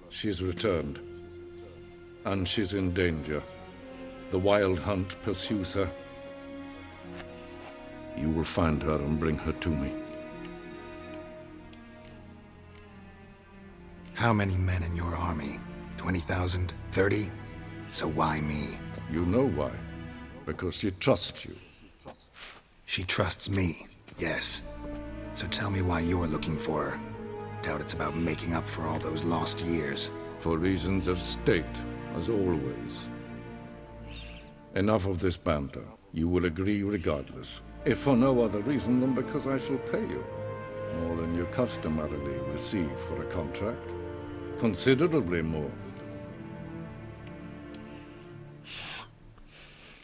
she's returned. And she's in danger. The Wild Hunt pursues her. You will find her and bring her to me. How many men in your army? 20,000? 30? So why me? You know why. Because she trusts you. She trusts me, yes. So tell me why you're looking for her. Doubt it's about making up for all those lost years. For reasons of state, as always. Enough of this banter. You will agree regardless. If for no other reason than because I shall pay you. More than you customarily receive for a contract. Considerably more.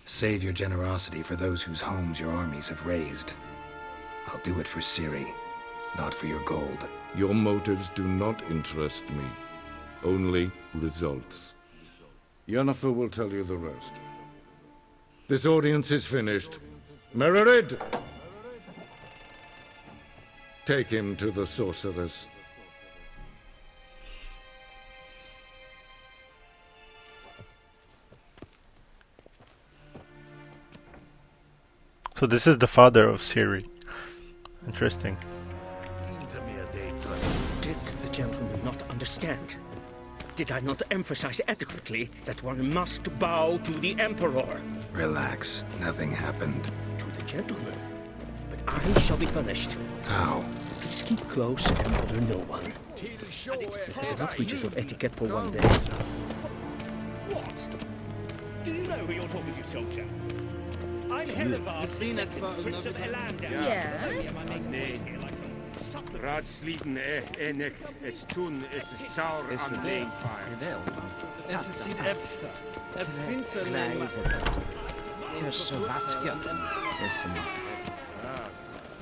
Save your generosity for those whose homes your armies have razed. I'll do it for Ciri, not for your gold. Your motives do not interest me. Only results. Yennefer will tell you the rest. This audience is finished. Mererid! Take him to the sorceress. So this is the father of Ciri. Interesting. Did the gentleman not understand? Did I not emphasize adequately that one must bow to the Emperor? Relax. Nothing happened. To the gentleman. But I shall be punished. How? Please keep close and bother no one. Not breaches of etiquette for one day. What? Do you know who you're talking to, soldier? I'm Hellevad, Prince of Elander. Yes? Raadsleden enikt es tun es saur an leefvaart. Es sieht efsa. Het finse leven.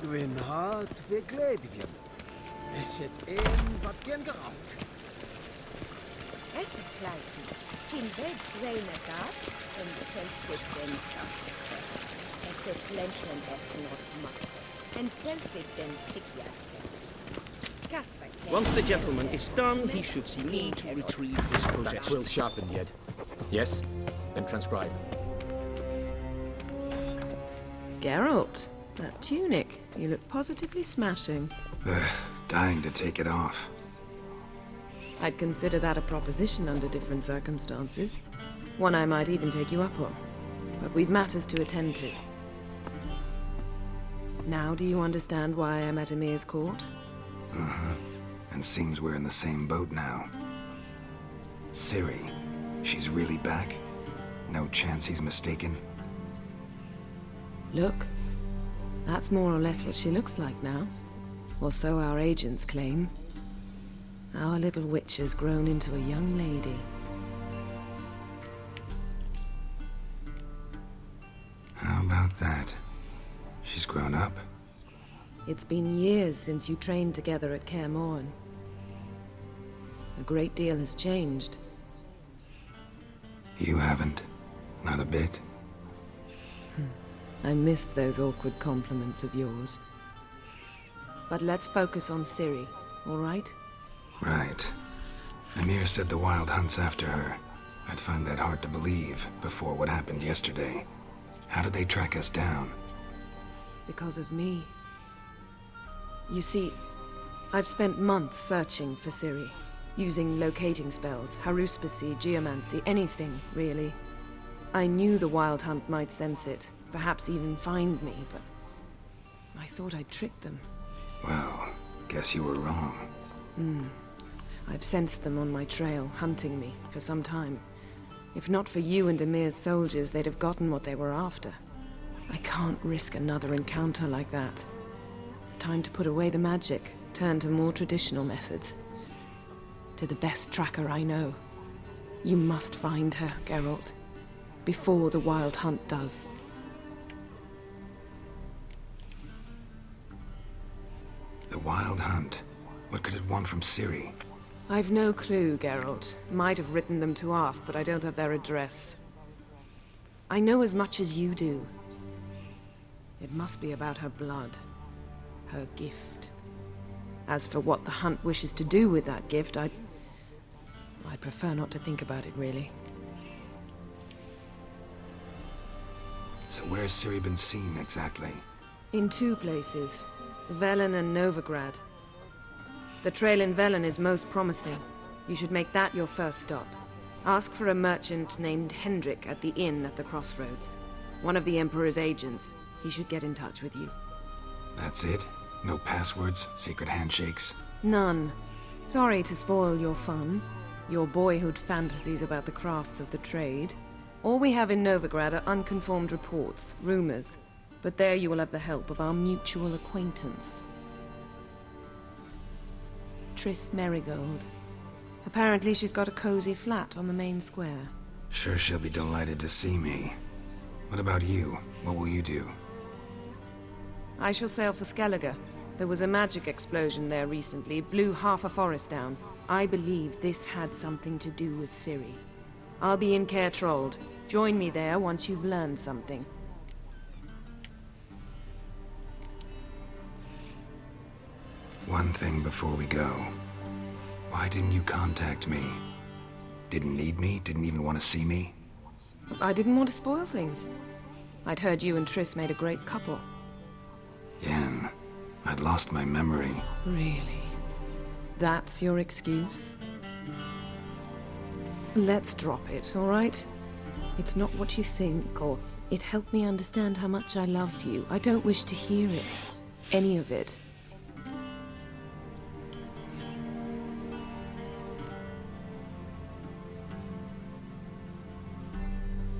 Gwyn hart fe gledfion. Es het een wat gen geramt. Es is klein. Geen weg reine gaat en zelfbeddenken. Es is lenten not mak. En zelfbeddenken. Once the gentleman is done, he should see me to retrieve his possessions. Will sharpened yet? Yes? Then transcribe. Geralt, that tunic. You look positively smashing. Dying to take it off. I'd consider that a proposition under different circumstances. One I might even take you up on. But we've matters to attend to. Now do you understand why I'm at Emir's court? Uh-huh. And seems we're in the same boat now. Ciri, she's really back? No chance he's mistaken? Look, that's more or less what she looks like now. Or so our agents claim. Our little witch has grown into a young lady. How about that? She's grown up? It's been years since you trained together at Kaer Morhen. A great deal has changed. You haven't? Not a bit? I missed those awkward compliments of yours. But let's focus on Ciri, all right? Right. Emir said the Wild Hunt's after her. I'd find that hard to believe before what happened yesterday. How did they track us down? Because of me. You see, I've spent months searching for Ciri, using locating spells, haruspicy, geomancy, anything, really. I knew the Wild Hunt might sense it, perhaps even find me, but I thought I'd tricked them. Well, guess you were wrong. I've sensed them on my trail, hunting me, for some time. If not for you and Emir's soldiers, they'd have gotten what they were after. I can't risk another encounter like that. It's time to put away the magic, turn to more traditional methods. To the best tracker I know. You must find her, Geralt. Before the Wild Hunt does. The Wild Hunt? What could it want from Ciri? I've no clue, Geralt. Might have written them to ask, but I don't have their address. I know as much as you do. It must be about her blood. Her gift. As for what the Hunt wishes to do with that gift, I'd prefer not to think about it, really. So where's Ciri been seen, exactly? In 2 places. Velen and Novigrad. The trail in Velen is most promising. You should make that your first stop. Ask for a merchant named Hendrik at the inn at the crossroads. One of the Emperor's agents. He should get in touch with you. That's it? No passwords? Secret handshakes? None. Sorry to spoil your fun. Your boyhood fantasies about the crafts of the trade. All we have in Novigrad are unconfirmed reports, rumors. But there you will have the help of our mutual acquaintance. Triss Merigold. Apparently she's got a cozy flat on the main square. Sure she'll be delighted to see me. What about you? What will you do? I shall sail for Skellige. There was a magic explosion there recently, blew half a forest down. I believe this had something to do with Ciri. I'll be in Caer Trolde. Join me there once you've learned something. One thing before we go. Why didn't you contact me? Didn't need me? Didn't even want to see me? I didn't want to spoil things. I'd heard you and Triss made a great couple. Yen, I'd lost my memory. Really? That's your excuse? Let's drop it, all right? It's not what you think, or it helped me understand how much I love you. I don't wish to hear it. Any of it.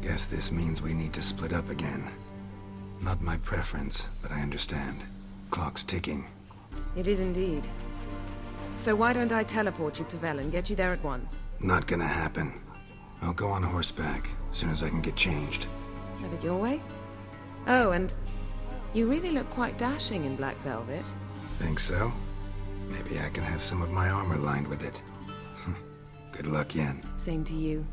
Guess this means we need to split up again. Not my preference, but I understand. Clock's ticking. It is indeed. So why don't I teleport you to Velen, get you there at once? Not gonna happen. I'll go on horseback, as soon as I can get changed. Have it your way? Oh, and you really look quite dashing in black velvet. Think so? Maybe I can have some of my armor lined with it. Good luck, Yen. Same to you.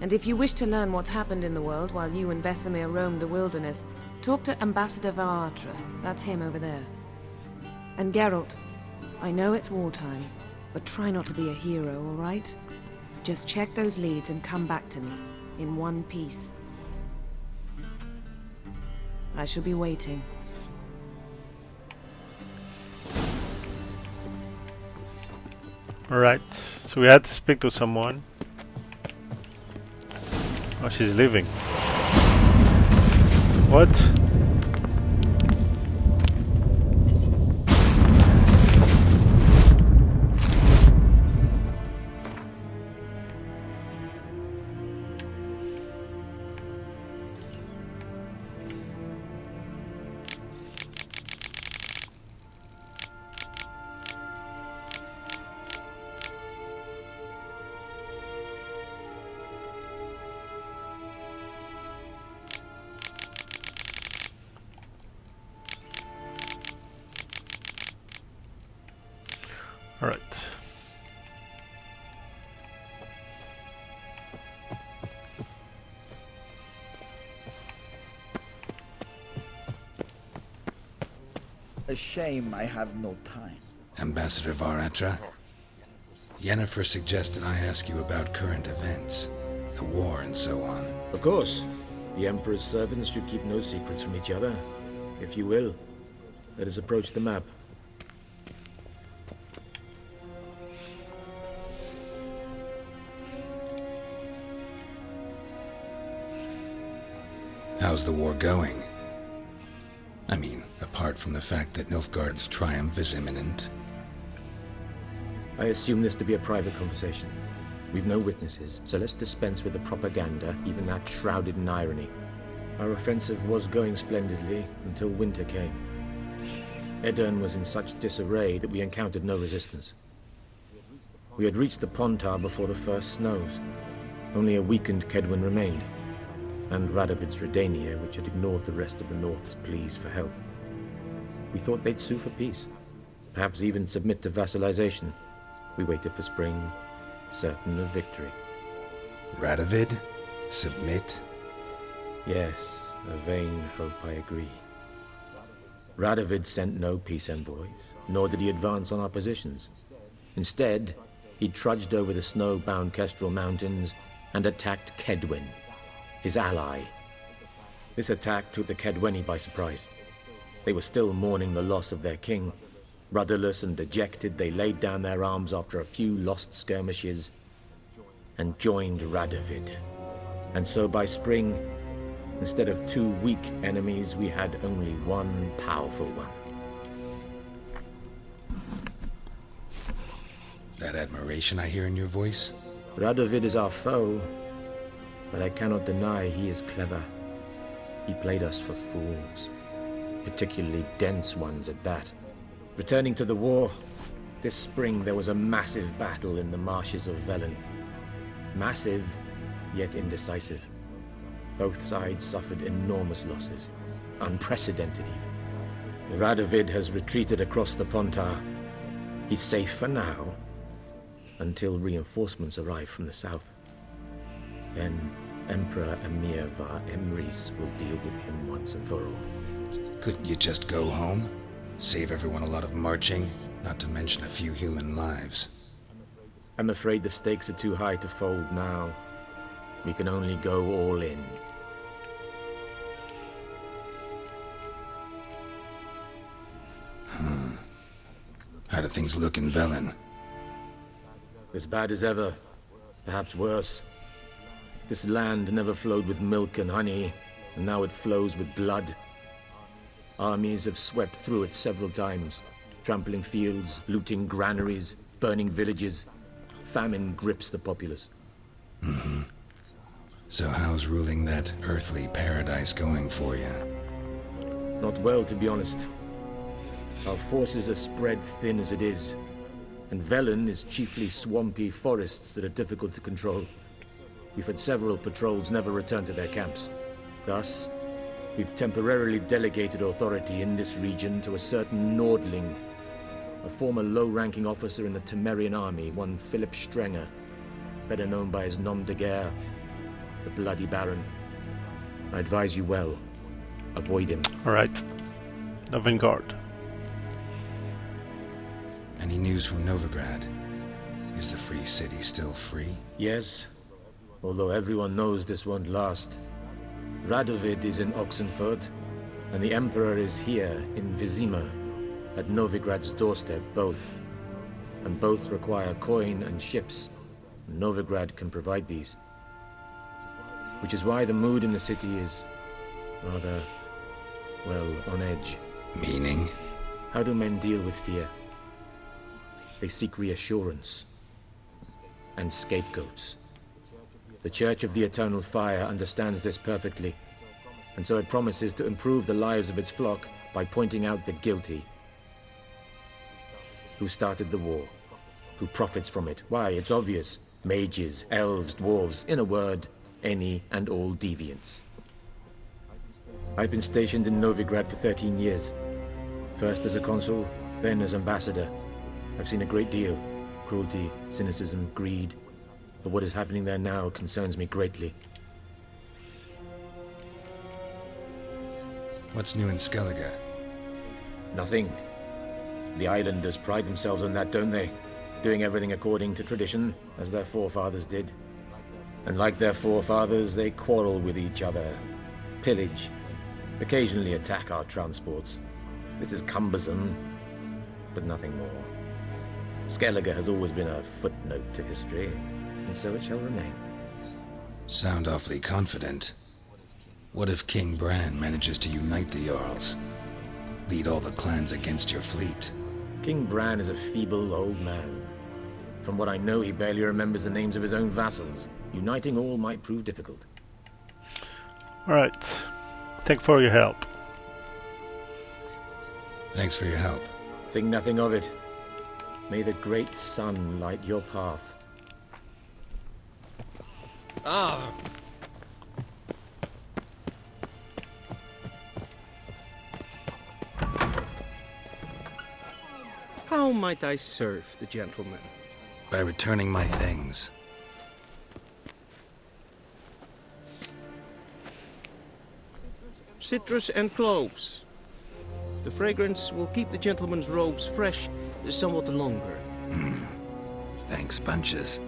And if you wish to learn what's happened in the world while you and Vesemir roamed the wilderness, talk to Ambassador Varatra. That's him over there. And Geralt, I know it's wartime, but try not to be a hero, all right? Just check those leads and come back to me, in one piece. I shall be waiting. Alright, so we had to speak to someone. Oh, she's leaving. What? All right. A shame I have no time. Ambassador Varatra? Yennefer suggested I ask you about current events, the war and so on. Of course. The Emperor's servants should keep no secrets from each other. If you will, let us approach the map. How's the war going? I mean, apart from the fact that Nilfgaard's triumph is imminent. I assume this to be a private conversation. We've no witnesses, so let's dispense with the propaganda, even that shrouded in irony. Our offensive was going splendidly until winter came. Edirn was in such disarray that we encountered no resistance. We had reached the Pontar before the first snows. Only a weakened Kedwen remained, and Radovid's Redania, which had ignored the rest of the North's pleas for help. We thought they'd sue for peace, perhaps even submit to vassalization. We waited for spring, certain of victory. Radovid? Submit? Yes, a vain hope, I agree. Radovid sent no peace envoys, nor did he advance on our positions. Instead, he trudged over the snow-bound Kestrel Mountains and attacked Kedwen, his ally. This attack took the Kedweni by surprise. They were still mourning the loss of their king. Rudderless and dejected, they laid down their arms after a few lost skirmishes and joined Radovid. And so by spring, instead of 2 weak enemies, we had only one powerful one. That admiration I hear in your voice? Radovid is our foe, but I cannot deny he is clever. He played us for fools, particularly dense ones at that. Returning to the war, this spring there was a massive battle in the marshes of Velen. Massive, yet indecisive. Both sides suffered enormous losses, unprecedented even. Radovid has retreated across the Pontar. He's safe for now, until reinforcements arrive from the south. Then Emperor Emir var Emrys will deal with him once and for all. Couldn't you just go home? Save everyone a lot of marching, not to mention a few human lives. I'm afraid the stakes are too high to fold now. We can only go all in. How do things look in Velen? As bad as ever, perhaps worse. This land never flowed with milk and honey, and now it flows with blood. Armies have swept through it several times, trampling fields, looting granaries, burning villages. Famine grips the populace. Mm-hmm. So how's ruling that earthly paradise going for you? Not well, to be honest. Our forces are spread thin as it is, and Velen is chiefly swampy forests that are difficult to control. We've had several patrols never return to their camps. Thus, we've temporarily delegated authority in this region to a certain Nordling, a former low-ranking officer in the Temerian army, one Philip Strenger, better known by his nom de guerre, the Bloody Baron. I advise you well. Avoid him. All right. Novengard. Any news from Novigrad? Is the free city still free? Yes, although everyone knows this won't last. Radovid is in Oxenfurt, and the Emperor is here in Vizima, at Novigrad's doorstep, both. And both require coin and ships. Novigrad can provide these. Which is why the mood in the city is rather, well, on edge. Meaning? How do men deal with fear? They seek reassurance and scapegoats. The Church of the Eternal Fire understands this perfectly, and so it promises to improve the lives of its flock by pointing out the guilty. Who started the war? Who profits from it? Why, it's obvious. Mages, elves, dwarves, in a word, any and all deviants. I've been stationed in Novigrad for 13 years. First as a consul, then as ambassador. I've seen a great deal. Cruelty, cynicism, greed. But what is happening there now concerns me greatly. What's new in Skellige? Nothing. The islanders pride themselves on that, don't they? Doing everything according to tradition, as their forefathers did. And like their forefathers, they quarrel with each other, pillage, occasionally attack our transports. This is cumbersome, but nothing more. Skellige has always been a footnote to history, and so it shall remain. Sound awfully confident. What if King Bran manages to unite the Jarls? Lead all the clans against your fleet? King Bran is a feeble old man. From what I know, he barely remembers the names of his own vassals. Uniting all might prove difficult. Alright. Thank you for your help. Thanks for your help. Think nothing of it. May the great sun light your path. Ah! How might I serve the gentleman? By returning my things. Citrus and cloves. The fragrance will keep the gentleman's robes fresh somewhat longer. Thanks, bunches.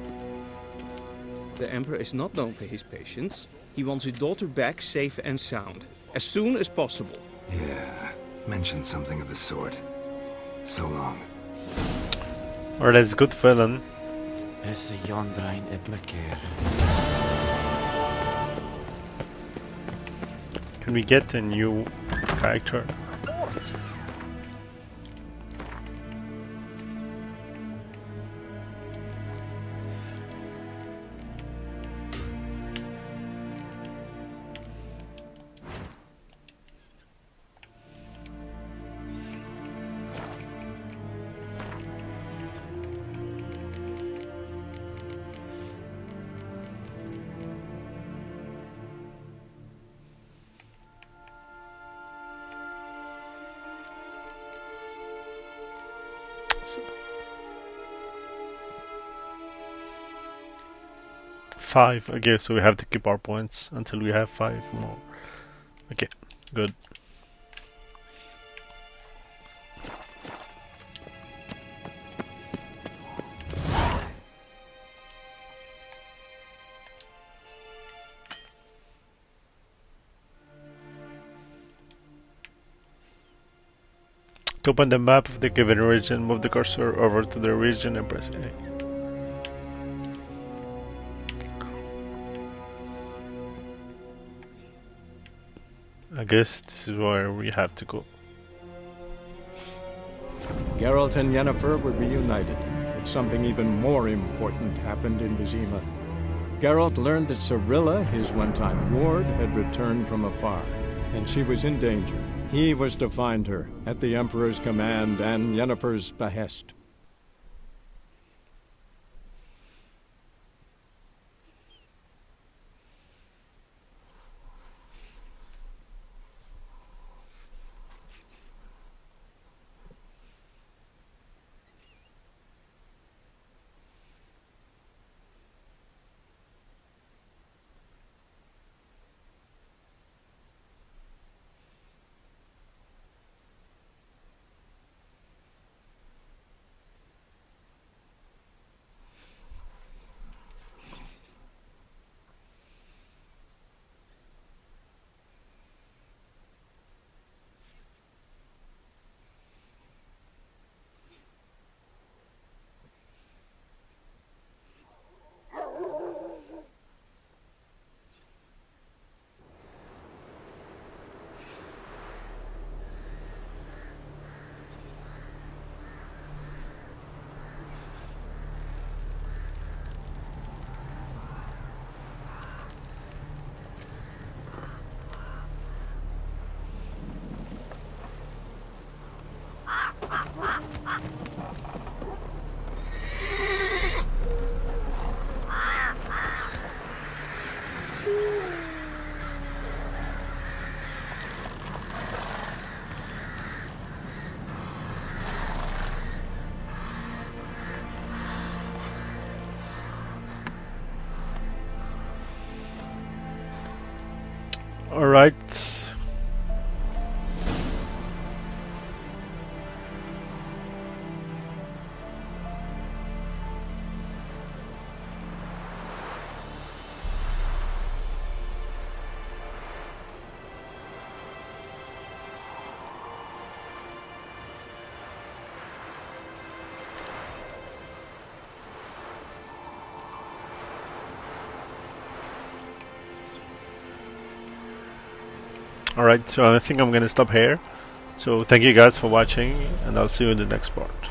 The Emperor is not known for his patience. He wants his daughter back safe and sound, as soon as possible. Yeah, mentioned something of the sort. So long. Alright, that's good villain. Can we get a new character? Five. Okay, so we have to keep our points until we have 5 more. Okay, good. To open the map of the given region, move the cursor over to the region and press A. I guess this is where we have to go. Geralt and Yennefer were reunited, but something even more important happened in Vizima. Geralt learned that Cirilla, his one-time ward, had returned from afar, and she was in danger. He was to find her, at the Emperor's command and Yennefer's behest. Alright. Alright, so I think I'm gonna stop here. So thank you guys for watching, and I'll see you in the next part.